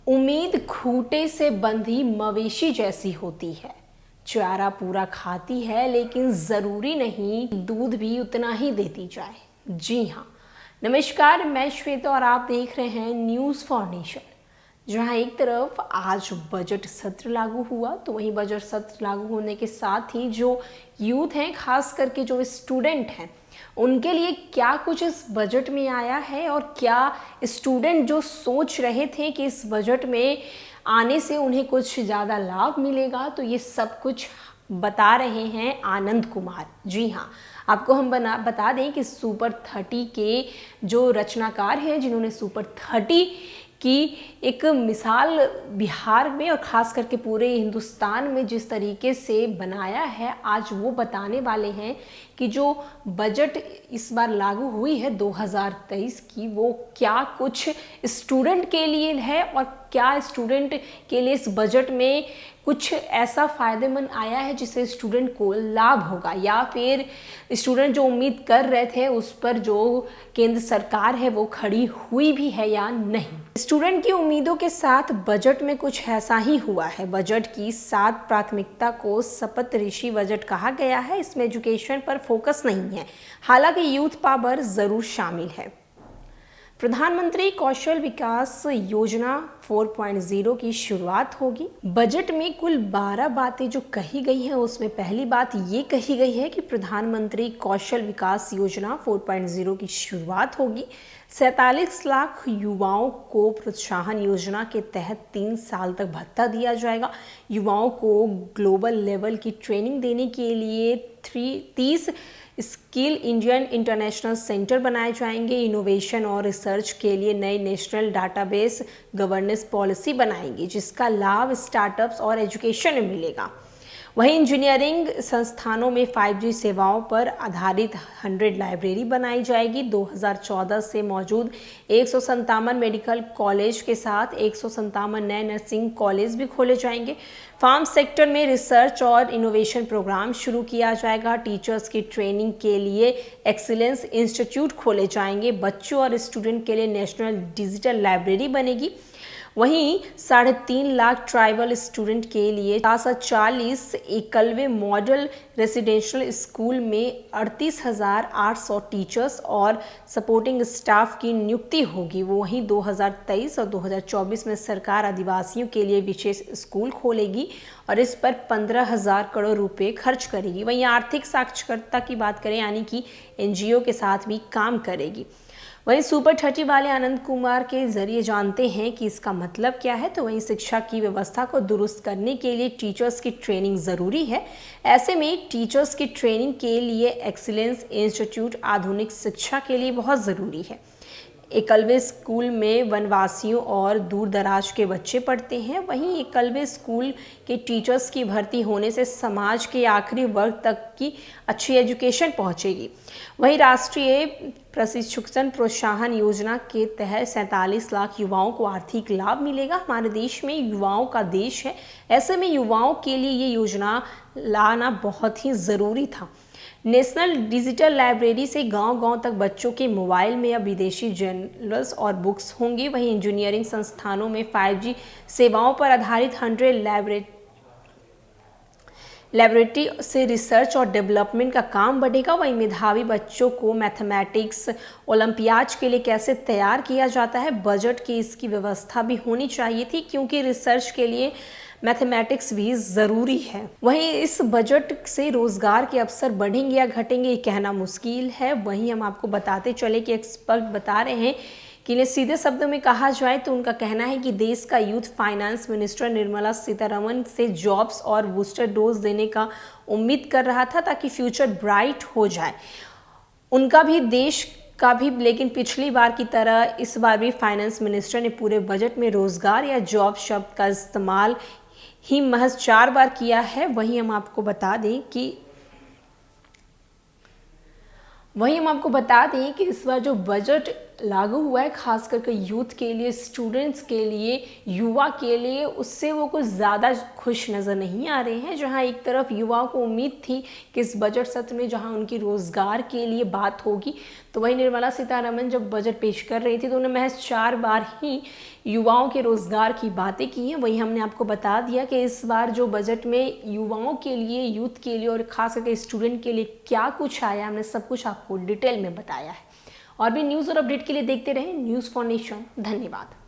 उम्मीद खूंटे से बंधी मवेशी जैसी होती है। चारा पूरा खाती है लेकिन जरूरी नहीं दूध भी उतना ही देती जाए। जी हाँ, नमस्कार, मैं श्वेता और आप देख रहे हैं न्यूज़ फॉर नेशन। जहाँ एक तरफ आज बजट सत्र लागू हुआ, तो वहीं बजट सत्र लागू होने के साथ ही जो यूथ हैं, खास करके जो स्टूडेंट हैं, उनके लिए क्या कुछ इस बजट में आया है और क्या स्टूडेंट जो सोच रहे थे कि इस बजट में आने से उन्हें कुछ ज़्यादा लाभ मिलेगा, तो ये सब कुछ बता रहे हैं आनंद कुमार। जी हाँ, आपको हम बता दें कि सुपर 30 के जो रचनाकार हैं, जिन्होंने सुपर 30 की एक मिसाल बिहार में और ख़ास करके पूरे हिंदुस्तान में जिस तरीके से बनाया है, आज वो बताने वाले हैं कि जो बजट इस बार लागू हुई है 2023 की, वो क्या कुछ स्टूडेंट के लिए है और क्या स्टूडेंट के लिए इस बजट में कुछ ऐसा फ़ायदेमंद आया है जिससे स्टूडेंट को लाभ होगा, या फिर स्टूडेंट जो उम्मीद कर रहे थे उस पर जो केंद्र सरकार है वो खड़ी हुई भी है या नहीं। स्टूडेंट की उम्मीदों के साथ बजट में कुछ ऐसा ही हुआ है। बजट की 7 प्राथमिकता को शपथ ऋषि बजट कहा गया है। इसमें एजुकेशन पर फोकस नहीं है, हालांकि यूथ पावर जरूर शामिल है। प्रधानमंत्री कौशल विकास योजना 4.0 की शुरुआत होगी। बजट में कुल 12 बातें जो कही गई हैं, उसमें पहली बात ये कही गई है कि प्रधानमंत्री कौशल विकास योजना 4.0 की शुरुआत होगी। 47 लाख युवाओं को प्रोत्साहन योजना के तहत 3 साल तक भत्ता दिया जाएगा। युवाओं को ग्लोबल लेवल की ट्रेनिंग देने के लिए 30 स्किल इंडियन इंटरनेशनल सेंटर बनाए जाएंगे। इनोवेशन और रिसर्च के लिए नई नेशनल डाटाबेस गवर्नेंस पॉलिसी बनाएंगी, जिसका लाभ स्टार्टअप्स और एजुकेशन में मिलेगा। वहीं इंजीनियरिंग संस्थानों में 5G सेवाओं पर आधारित 100 लाइब्रेरी बनाई जाएगी। 2014 से मौजूद 157 मेडिकल कॉलेज के साथ 157 नए नर्सिंग कॉलेज भी खोले जाएंगे। फार्म सेक्टर में रिसर्च और इनोवेशन प्रोग्राम शुरू किया जाएगा। टीचर्स की ट्रेनिंग के लिए एक्सीलेंस इंस्टीट्यूट खोले जाएंगे। बच्चों और स्टूडेंट के लिए नेशनल डिजिटल लाइब्रेरी बनेगी। वहीं 3.5 लाख ट्राइबल स्टूडेंट के लिए 740 एकलव्य मॉडल रेसिडेंशियल स्कूल में 38,800 टीचर्स और सपोर्टिंग स्टाफ की नियुक्ति होगी। वहीं 2023 और 2024 में सरकार आदिवासियों के लिए विशेष स्कूल खोलेगी और इस पर 15,000 करोड़ रुपए खर्च करेगी। वहीं आर्थिक साक्षरता की बात करें, यानी कि NGO के साथ भी काम करेगी। वहीं सुपर 30 वाले आनंद कुमार के जरिए जानते हैं कि इसका मतलब क्या है। तो वहीं शिक्षा की व्यवस्था को दुरुस्त करने के लिए टीचर्स की ट्रेनिंग ज़रूरी है। ऐसे में टीचर्स की ट्रेनिंग के लिए एक्सीलेंस इंस्टीट्यूट आधुनिक शिक्षा के लिए बहुत ज़रूरी है। एकलव्य स्कूल में वनवासियों और दूर दराज के बच्चे पढ़ते हैं। वहीं एकलव्य स्कूल के टीचर्स की भर्ती होने से समाज के आखिरी वर्ग तक की अच्छी एजुकेशन पहुंचेगी। वहीं राष्ट्रीय प्रशिक्षण प्रोत्साहन योजना के तहत 47 लाख युवाओं को आर्थिक लाभ मिलेगा। हमारे देश में युवाओं का देश है, ऐसे में युवाओं के लिए ये योजना लाना बहुत ही ज़रूरी था। नेशनल डिजिटल लाइब्रेरी से गांव-गांव तक बच्चों के मोबाइल में अब विदेशी जर्नल्स और बुक्स होंगी। वहीं इंजीनियरिंग संस्थानों में 5G सेवाओं पर आधारित 100 लैबोरेटरी से रिसर्च और डेवलपमेंट का काम बढ़ेगा। वहीं मेधावी बच्चों को मैथमेटिक्स ओलंपियाड के लिए कैसे तैयार किया जाता है, बजट की इसकी व्यवस्था भी होनी चाहिए थी, क्योंकि रिसर्च के लिए मैथमेटिक्स भी ज़रूरी है। वहीं इस बजट से रोजगार के अवसर बढ़ेंगे या घटेंगे, ये कहना मुश्किल है। वहीं हम आपको बताते चले कि एक्सपर्ट बता रहे हैं कि इन्हें सीधे शब्दों में कहा जाए तो उनका कहना है कि देश का youth finance minister Nirmala Sitharaman से जॉब्स और बूस्टर डोज देने का उम्मीद कर रहा था, ताकि फ्यूचर ब्राइट हो जाए उनका भी, देश का भी। लेकिन पिछली बार की तरह इस बार भी फाइनेंस मिनिस्टर ने पूरे बजट में रोजगार या जॉब शब्द का इस्तेमाल ही महज 4 बार किया है। वहीं हम आपको बता दें कि इस बार जो बजट लागू हुआ है, खास करके यूथ के लिए, स्टूडेंट्स के लिए, युवा के लिए, उससे वो कुछ ज़्यादा खुश नज़र नहीं आ रहे हैं। जहां एक तरफ युवाओं को उम्मीद थी कि इस बजट सत्र में जहां उनकी रोज़गार के लिए बात होगी, तो वहीं निर्मला सीतारमण जब बजट पेश कर रही थी तो उन्होंने महज 4 बार ही युवाओं के रोज़गार की बातें की हैं। वहीं हमने आपको बता दिया कि इस बार जो बजट में युवाओं के लिए, यूथ के लिए और खास करके स्टूडेंट के लिए क्या कुछ आया, हमने सब कुछ आपको डिटेल में बताया है। और भी न्यूज़ और अपडेट के लिए देखते रहें न्यूज़ फॉर नेशन। धन्यवाद।